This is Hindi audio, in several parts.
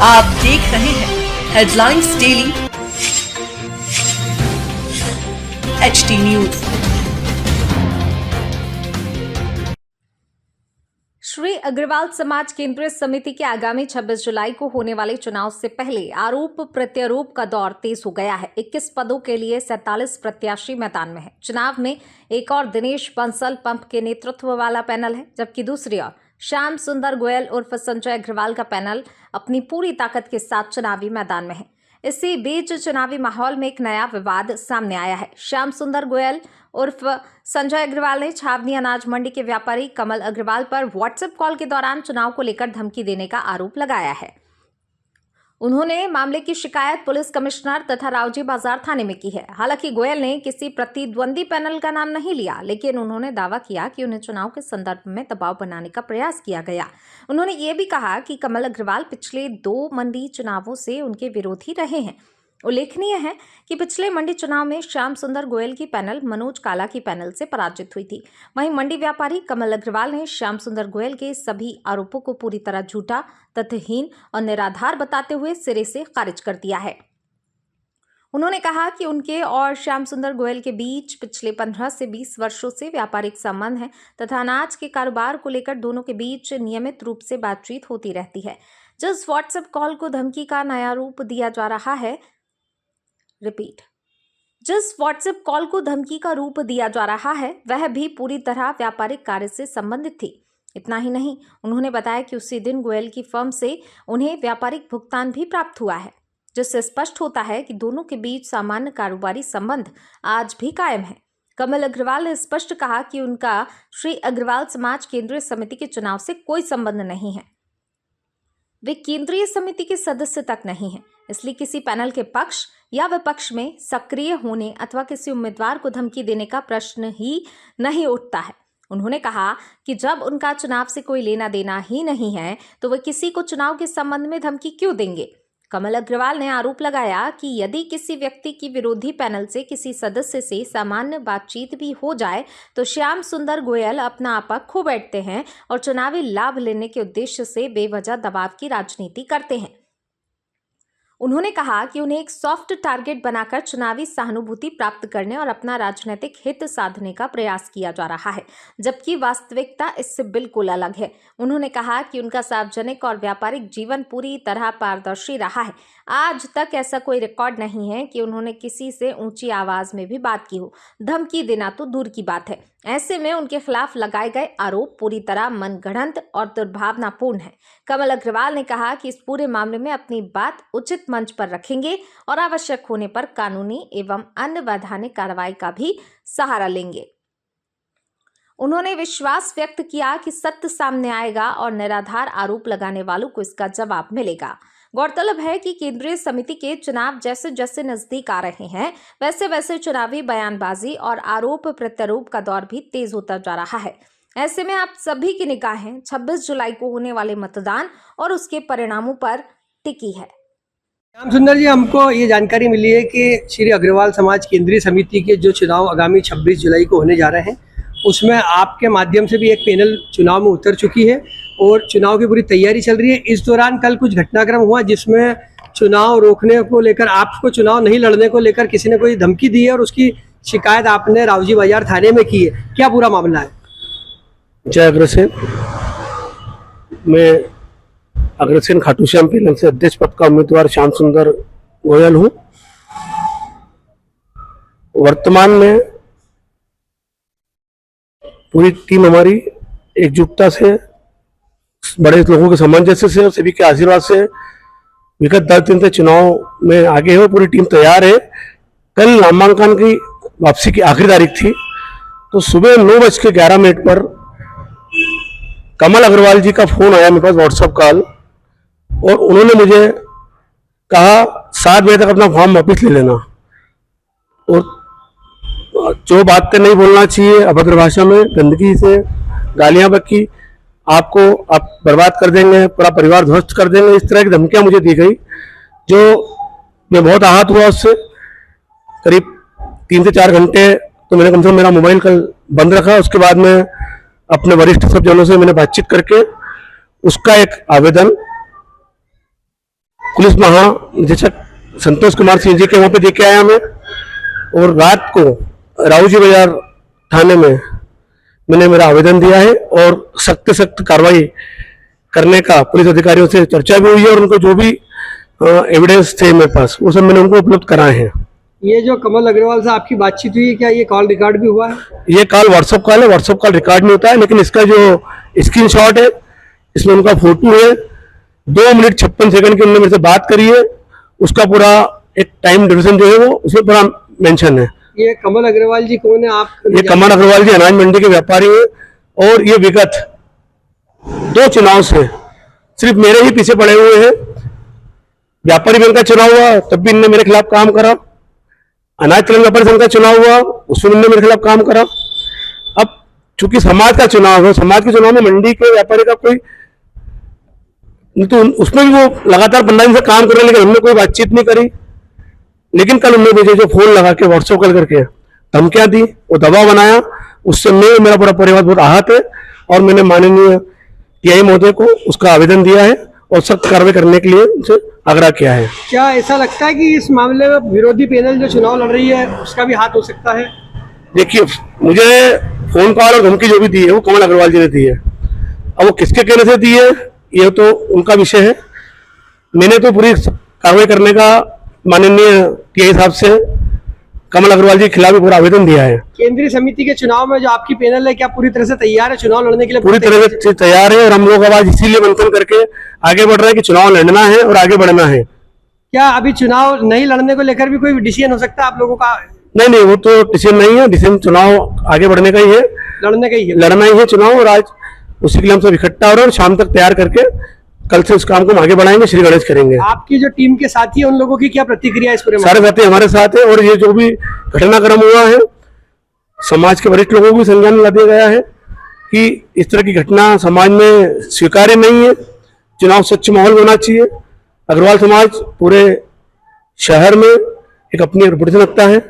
आप देख रहे हैं headlines daily HT news. Shri Agrawal Samaj Kendriya समिति के आगामी 26 जुलाई को होने वाले चुनाव से पहले आरोप प्रत्यारोप का दौर तेज हो गया है। 21 पदों के लिए 47 प्रत्याशी मैदान में है। चुनाव में एक और दिनेश बंसल पंप के नेतृत्व वाला पैनल है, जबकि दूसरी ओर श्याम सुंदर गोयल उर्फ संजय अग्रवाल का पैनल अपनी पूरी ताकत के साथ चुनावी मैदान में है। इसी बीच चुनावी माहौल में एक नया विवाद सामने आया है। श्याम सुंदर गोयल उर्फ संजय अग्रवाल ने छावनी अनाज मंडी के व्यापारी कमल अग्रवाल पर व्हाट्सएप कॉल के दौरान चुनाव को लेकर धमकी देने का आरोप लगाया है। उन्होंने मामले की शिकायत पुलिस कमिश्नर तथा रावजी बाजार थाने में की है। हालांकि गोयल ने किसी प्रतिद्वंदी पैनल का नाम नहीं लिया, लेकिन उन्होंने दावा किया कि उन्हें चुनाव के संदर्भ में दबाव बनाने का प्रयास किया गया। उन्होंने ये भी कहा कि कमल अग्रवाल पिछले 2 मंडी चुनावों से उनके विरोधी रहे हैं। उल्लेखनीय है कि पिछले मंडी चुनाव में श्याम सुंदर गोयल की पैनल मनोज काला की पैनल से पराजित हुई थी। वहीं मंडी व्यापारी कमल अग्रवाल ने श्याम सुंदर गोयल के सभी आरोपों को पूरी तरह झूठा, तथ्यहीन और निराधार बताते हुए सिरे से खारिज कर दिया है। उन्होंने कहा कि उनके और श्याम सुंदर गोयल के बीच पिछले 15 से 20 वर्षों से व्यापारिक संबंध है तथा अनाज के कारोबार को लेकर दोनों के बीच नियमित रूप से बातचीत होती रहती है। जिस व्हाट्सएप कॉल को धमकी का नया रूप दिया जा रहा है जिस व्हाट्सएप कॉल को धमकी का रूप दिया जा रहा है वह भी पूरी तरह व्यापारिक कार्य से संबंधित थी। इतना ही नहीं, उन्होंने बताया कि उसी दिन गोयल की फर्म से उन्हें व्यापारिक भुगतान भी प्राप्त हुआ है, जिससे स्पष्ट होता है कि दोनों के बीच सामान्य कारोबारी संबंध आज भी कायम है। कमल अग्रवाल ने स्पष्ट कहा कि उनका श्री अग्रवाल समाज केंद्रीय समिति के चुनाव से कोई संबंध नहीं है। वे केंद्रीय समिति के सदस्य तक नहीं हैं, इसलिए किसी पैनल के पक्ष या विपक्ष में सक्रिय होने अथवा किसी उम्मीदवार को धमकी देने का प्रश्न ही नहीं उठता है। उन्होंने कहा कि जब उनका चुनाव से कोई लेना देना ही नहीं है तो वे किसी को चुनाव के संबंध में धमकी क्यों देंगे। कमल अग्रवाल ने आरोप लगाया कि यदि किसी व्यक्ति की विरोधी पैनल से किसी सदस्य से सामान्य बातचीत भी हो जाए तो श्याम सुंदर गोयल अपना आपा खो बैठते हैं और चुनावी लाभ लेने के उद्देश्य से बेवजह दबाव की राजनीति करते हैं। उन्होंने कहा कि उन्हें एक सॉफ्ट टारगेट बनाकर चुनावी सहानुभूति प्राप्त करने और अपना राजनीतिक हित साधने का प्रयास किया जा रहा है, जबकि वास्तविकता इससे बिल्कुल अलग है। उन्होंने कहा कि उनका सार्वजनिक और व्यापारिक जीवन पूरी तरह पारदर्शी रहा है। आज तक ऐसा कोई रिकॉर्ड नहीं है कि उन्होंने किसी से ऊंची आवाज में भी बात की हो। धमकी देना तो दूर की बात है। ऐसे में उनके खिलाफ लगाए गए आरोप पूरी तरह मनगढ़ंत और दुर्भावनापूर्ण है। कमल अग्रवाल ने कहा कि इस पूरे मामले में अपनी बात उचित मंच पर रखेंगे और आवश्यक होने पर कानूनी एवं अन्य वैधानिक कार्रवाई का भी सहारा लेंगे। उन्होंने विश्वास व्यक्त किया कि सत्य सामने आएगा और निराधार आरोप लगाने वालों को इसका जवाब मिलेगा। गौरतलब है कि केंद्रीय समिति के चुनाव जैसे जैसे नजदीक आ रहे हैं वैसे वैसे चुनावी बयानबाजी और आरोप प्रत्यारोप का दौर भी तेज होता जा रहा है। ऐसे में आप सभी की निगाहें 26 जुलाई को होने वाले मतदान और उसके परिणामों पर टिकी है। श्याम सुंदर जी, हमको ये जानकारी मिली है कि श्री अग्रवाल समाज केंद्रीय समिति के जो चुनाव आगामी 26 जुलाई को होने जा रहे हैं उसमें आपके माध्यम से भी एक पैनल चुनाव में उतर चुकी है और चुनाव की पूरी तैयारी चल रही है। इस दौरान कल कुछ घटनाक्रम हुआ जिसमें चुनाव रोकने को लेकर, आपको चुनाव नहीं लड़ने को लेकर किसी ने कोई धमकी दी है और उसकी शिकायत आपने रावजी बाजार थाने में की है। क्या पूरा मामला है? जय अग्रसेन। मैं अग्रसेन खाटू श्याम पैनल से अध्यक्ष पद का उम्मीदवार श्याम सुंदर गोयल हूँ। वर्तमान में पूरी टीम हमारी एकजुटता से, बड़े लोगों के सामंजस्य से और सभी के आशीर्वाद से विगत 10 दिन से चुनाव में आगे है। पूरी टीम तैयार है। कल नामांकन की वापसी की आखिरी तारीख थी, तो सुबह 9:11 पर कमल अग्रवाल जी का फोन आया मेरे पास, व्हाट्सएप कॉल, और उन्होंने मुझे कहा 7 बजे तक अपना फॉर्म वापस ले लेना और जो बातें नहीं बोलना चाहिए, अभद्र भाषा में, गंदगी से गालियां बकी, आपको आप बर्बाद कर देंगे, पूरा परिवार ध्वस्त कर देंगे, इस तरह की धमकियां मुझे दी गई, जो मैं बहुत आहत हुआ उससे। करीब 3 से 4 घंटे तो मैंने कम से कम मेरा मोबाइल कल बंद रखा। उसके बाद में अपने वरिष्ठ सब जनों से मैंने बातचीत करके उसका एक आवेदन पुलिस महानिदेशक संतोष कुमार सिंह जी के वहाँ पे देके आया मैं, और रात को राऊजी बाजार थाने में मैंने मेरा आवेदन दिया है और सख्त सख्त कार्रवाई करने का पुलिस अधिकारियों से चर्चा भी हुई है, और उनको जो भी एविडेंस थे मेरे पास वो सब मैंने उनको उपलब्ध कराए हैं। ये जो कमल अग्रवाल से आपकी बातचीत हुई है, क्या ये कॉल रिकॉर्ड भी हुआ है? ये कॉल व्हाट्सएप कॉल है, व्हाट्सएप कॉल रिकॉर्ड नहीं होता है, लेकिन इसका जो स्क्रीनशॉट है इसमें उनका फोटो है, 2 मिनट 56 सेकंड की उन्होंने मेरे से बात करी है, उसका पूरा एक टाइम ड्यूरेशन जो है वो उसमें पूरा मेंशन है। ये कमल अग्रवाल जी कौन है? आप ये कमल अग्रवाल जी अनाज मंडी के व्यापारी हैं, और ये विगत 2 चुनाव से सिर्फ मेरे ही पीछे पड़े हुए हैं। व्यापारी बैंक का चुनाव हुआ तब भी इन्होंने मेरे खिलाफ काम करा, अनाज कल्याण व्यापारी संघ का चुनाव हुआ उसमें इन्होंने मेरे खिलाफ काम करा। अब चूंकि समाज का चुनाव है, समाज के चुनाव में मंडी के व्यापारी का कोई तो उसमें भी वो लगातार 15 दिन से काम कर रहे हैं, लेकिन हमने कोई बातचीत नहीं करी। लेकिन कल उन्होंने मुझे जो फोन लगा के व्हाट्सएप कॉल करके धमकियां दी, वो दबाव बनाया, उससे मैं मेरा पूरा परिवार बहुत आहत है, और मैंने माननीय टीआई महोदय को उसका आवेदन दिया है और सख्त कार्रवाई करने के लिए उनसे आग्रह किया है। क्या ऐसा लगता है कि इस मामले में विरोधी पैनल जो चुनाव लड़ रही है उसका भी हाथ हो सकता है? देखिए, मुझे फोन कॉल और धमकी जो भी दी है वो कमल अग्रवाल जी ने दी है। अब वो किसके कहने से दी है ये तो उनका विषय है। मैंने तो पूरी कार्रवाई करने का माननीय टीआई साहब से कमल अग्रवाल जी के खिलाफ भी पूरा आवेदन दिया है। केंद्रीय समिति के चुनाव में जो आपकी पैनल है क्या पूरी तरह से तैयार है चुनाव लड़ने के लिए? पूरी तरह से तैयार है, और हम लोग आज इसीलिए मंथन करके आगे बढ़ रहे हैं कि चुनाव लड़ना है और आगे बढ़ना है। क्या अभी चुनाव नहीं लड़ने को लेकर भी कोई डिसीजन हो सकता है आप लोगों का? नहीं, वो तो डिसीजन नहीं है, डिसीजन चुनाव आगे बढ़ने का ही है, लड़ने का ही है, लड़ना ही है चुनाव, और आज उसी के लिए हम सब इकट्ठा हो रहे हैं और शाम तक तैयार करके कल से उस काम को हम आगे बढ़ाएंगे, श्री गणेश करेंगे। आपकी जो टीम के साथी है उन लोगों की क्या प्रतिक्रिया इस पूरे? सारे साथी हमारे साथ है, और ये जो भी घटनाक्रम हुआ है समाज के वरिष्ठ लोगों को भी संज्ञान में ला दिया गया है कि इस तरह की घटना समाज में स्वीकार्य नहीं है। चुनाव स्वच्छ माहौल होना चाहिए। अग्रवाल समाज पूरे शहर में एक अपनी रेपुटेशन रखता है,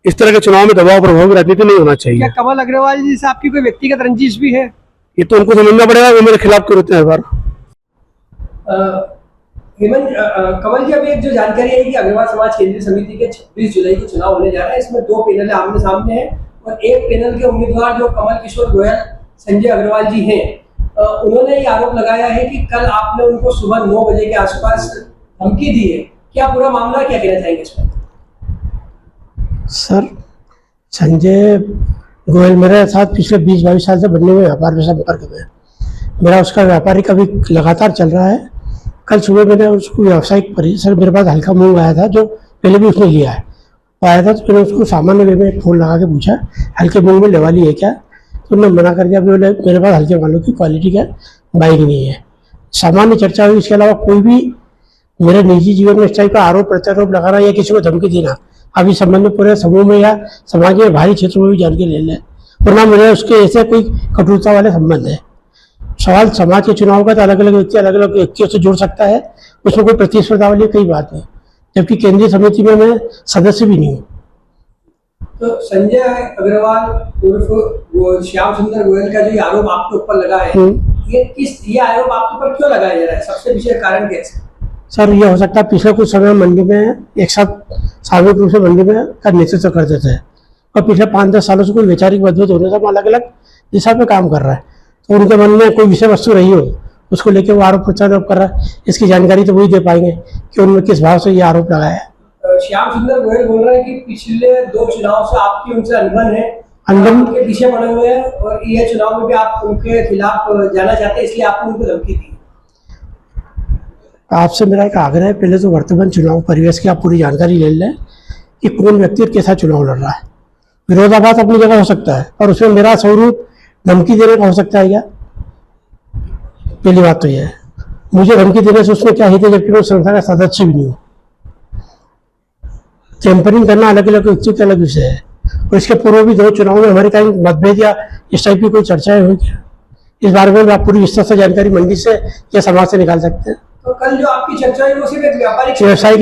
इस तरह के चुनाव में दबाव प्रभाव की राजनीति नहीं होना चाहिए। क्या कमल अग्रवाल जी से आपकी कोई व्यक्तिगत रंजिश भी है? ये तो उनको समझना पड़ेगा, वो मेरे खिलाफ क्यों होते हैं हर बार। हेमंत, कमल जी, अभी एक जो जानकारी है कि अग्रवाल समाज केंद्रीय समिति के 26 जुलाई को चुनाव होने जा रहा है, इसमें 2 पैनल आमने सामने हैं, और एक पैनल के उम्मीदवार जो कमल किशोर गोयल संजय अग्रवाल जी हैं, उन्होंने ये आरोप लगाया है कि कल आपने उनको सुबह 9 बजे के आसपास धमकी दी है। क्या पूरा मामला, क्या कहना चाहेंगे इस पर? सर, संजय गोयल मेरे साथ पिछले 20-22 साल से बनने हुए व्यापार के संपर्क में, मेरा उसका व्यापारी का भी लगातार चल रहा है। कल सुबह मैंने उसको व्यावसायिक परिसर, मेरे पास हल्का मूंग आया था जो पहले भी उसने लिया है, वो आया था, तो मैंने उसको सामान्य वे में एक फ़ोन लगा के पूछा हल्के मूंग में लेवाली है क्या, तो उन्होंने मना कर दिया, बोले मेरे पास हल्के मालों की क्वालिटी का बाइक नहीं है। सामान्य चर्चा हुई, इसके अलावा कोई भी मेरे निजी जीवन में इस टाइप का आरोप प्रत्यारोप लगाना या किसी को धमकी देना अब इस संबंध में पूरे समूह में या समाज में भारी क्षेत्रों में भी जानकारी ले लें, और ना मेरे उसके ऐसे कोई कटुता वाले संबंध है। सवाल समाज के चुनाव का, तो अलग अलग व्यक्ति अलग अलग व्यक्तियों से जुड़ सकता है, उसमें कोई प्रतिस्पर्धा वाली कई बात नहीं, जबकि केंद्रीय समिति में मैं सदस्य भी नहीं हूँ। तो संजय अग्रवाल उर्फ वो श्याम सुंदर गोयल का जो ये आरोप आपके ऊपर लगा है, ये आरोप आपके ऊपर क्यों लगाया जा रहा है? सबसे विशेष कारण क्या है? सर, ये हो सकता है पिछले कुछ समय मंडी में एक साथ सामूहिक रूप से मंडी में का नेतृत्व करते थे, और पिछले 5-10 सालों से कोई वैचारिक मतभेद होने से हम अलग अलग दिशा में काम कर रहा है, तो उनके मन में कोई विषय वस्तु रही हो उसको लेकर वो आरोप प्रत्यारोप कर रहा है। इसकी जानकारी तो वही दे पाएंगे कि उन्होंने किस भाव से ये आरोप लगाया है। श्याम सुंदर गोयल बोल रहे हैं कि पिछले 2 चुनाव से आपकी उनसे अनबन है, अनबन उनके पीछे पड़े हुए हैं, और ये चुनाव में भी आप उनके खिलाफ जाना चाहते हैं, इसलिए आपने उनको धमकी दी। आपसे मेरा एक आग्रह है, पहले तो वर्तमान चुनाव परिवेश की आप पूरी जानकारी ले लें कि कौन व्यक्ति कैसा चुनाव लड़ रहा है। विरोधाभास अपनी जगह हो सकता है, और उसमें मेरा स्वरूप धमकी देने का हो सकता है क्या? पहली बात तो यह है, मुझे धमकी देने से उसमें क्या हित है, जबकि मैं संस्था का सदस्य भी नहीं हूँ। टेम्परिंग करना अलग अलग व्यक्ति का अलग विषय है, और इसके पूर्व भी 2 चुनाव में हमारे कहीं मतभेद या इस टाइप की कोई चर्चाएं हुई क्या? इस बारे में आप पूरी विस्तार से जानकारी मंडी से या समाज से निकाल सकते हैं। तो कल जो आपकी चर्चा हुई वो सिर्फ एक व्यावसायिक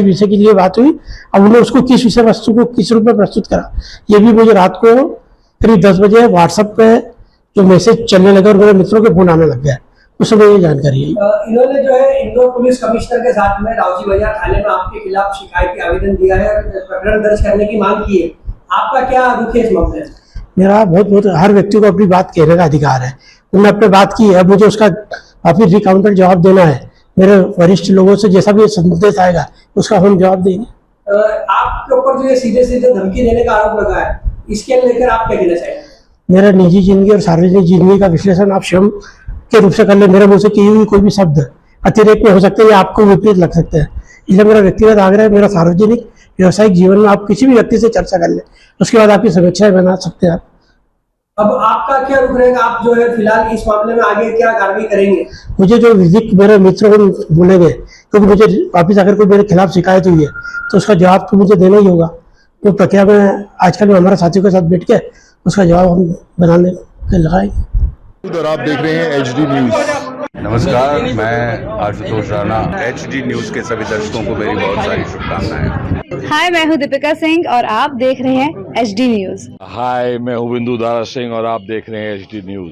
विषय के लिए बात हुई। अब उन्होंने उसको किस विषय वस्तु को किस रूप में प्रस्तुत करा, ये भी मुझे रात को करीब 10 बजे व्हाट्सएप पे जो मैसेज चलने लगा और मेरे मित्रों के फोन आने लग गया, उस समय ये जानकारी आई। इन्होंने जो है इंदौर पुलिस कमिश्नर के साथ में रावजी बाजार थाने में आपके खिलाफ शिकायती आवेदन दिया है, प्रकरण दर्ज करने की मांग की है। आपका क्या रुख है इस मामले में? मेरा बहुत हर व्यक्ति को अपनी बात कहने का अधिकार है। मैंने अपने बात की है, मुझे उसका काफी रिकाउंटेड जवाब देना है। मेरे वरिष्ठ लोगों से जैसा भी संदेश आएगा उसका हम जवाब देंगे। आपके ऊपर जो ये सीधे सीधे धमकी देने का आरोप लगा है, इसके लेकर आप क्या कहना चाहेंगे? मेरा निजी जिंदगी और सार्वजनिक जिंदगी का विश्लेषण आप स्वयं के रूप से कर ले। मेरे मुंह से की हुई कोई भी शब्द अतिरेक में हो सकते हैं या आपको विपरीत लग सकते हैं, इसलिए मेरा व्यक्तिगत आग्रह है, मेरा सार्वजनिक व्यवसायिक जीवन में आप किसी भी व्यक्ति से चर्चा कर ले, उसके बाद आपकी समीक्षाएं बना सकते हैं आप। अब आपका क्या रुख रहेगा? आप जो है फिलहाल इस मामले में आगे क्या कार्रवाई करेंगे? मुझे जो विधिक मेरे मित्रों को बोलेंगे, क्योंकि मुझे वापिस अगर कोई मेरे खिलाफ शिकायत हुई है तो उसका जवाब तो मुझे देना ही होगा। तो प्रक्रिया में आजकल में हमारे साथियों के साथ बैठ के उसका जवाब हम बनाने के लगाएंगे। और आप देख रहे हैं HD न्यूज। नमस्कार, मैं आशुतोष राणा। HD न्यूज के सभी दर्शकों को मेरी बहुत सारी शुभकामनाएं। हाय, मैं हूँ दीपिका सिंह और आप देख रहे हैं HD न्यूज। हाय, मैं हूं बिंदु दारा सिंह और आप देख रहे हैं HD न्यूज।